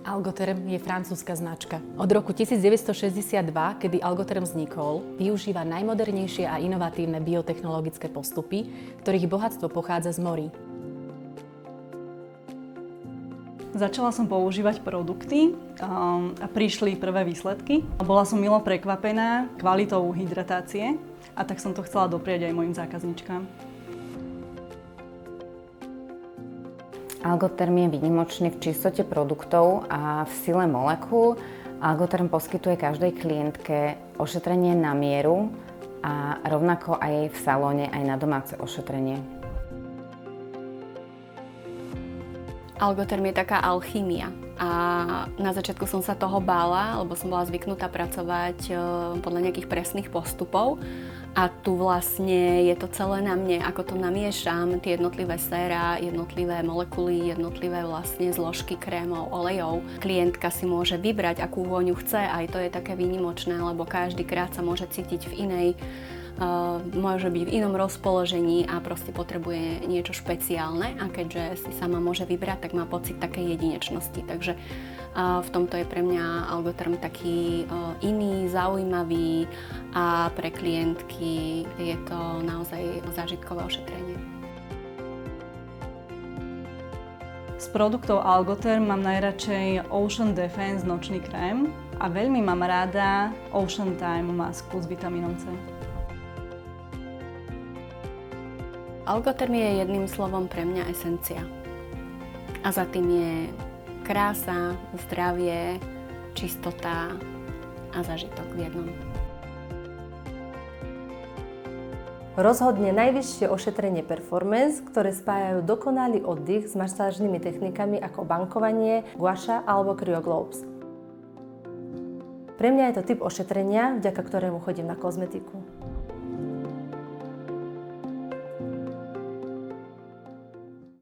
Algotherm je francúzska značka. Od roku 1962, kedy Algotherm vznikol, využíva najmodernejšie a inovatívne biotechnologické postupy, ktorých bohatstvo pochádza z morí. Začala som používať produkty a prišli prvé výsledky. Bola som milo prekvapená kvalitou hydratácie a tak som to chcela doprieť aj mojim zákazničkám. Algotherm je výnimočný v čistote produktov a v sile molekúl. Algotherm poskytuje každej klientke ošetrenie na mieru a rovnako aj v salóne, aj na domáce ošetrenie. Algotherm je taká alchýmia a na začiatku som sa toho bála, lebo som bola zvyknutá pracovať podľa nejakých presných postupov. A tu vlastne je to celé na mne, ako to namiešam, tie jednotlivé séra, jednotlivé molekuly, jednotlivé vlastne zložky krémov, olejov. Klientka si môže vybrať, akú vôňu chce, aj to je také výnimočné, lebo každý krát sa môže cítiť v inej, môže byť v inom rozpoložení a proste potrebuje niečo špeciálne a keďže si sama môže vybrať, tak má pocit takej jedinečnosti. Takže v tomto je pre mňa Algotherm taký iný, zaujímavý a pre klientky je to naozaj zážitkové ošetrenie. Z produktov Algotherm mám najradšej Ocean Defense nočný krém a veľmi mám rada Ocean Time masku s vitamínom C. Algotherm je jedným slovom pre mňa esencia. A za tým je krása, zdravie, čistota a zážitok v jednom. Rozhodne najvyššie ošetrenie Performance, ktoré spájajú dokonalý oddych s masážnymi technikami ako bankovanie, guaša alebo cryoglobes. Pre mňa je to typ ošetrenia, vďaka ktorému chodím na kozmetiku.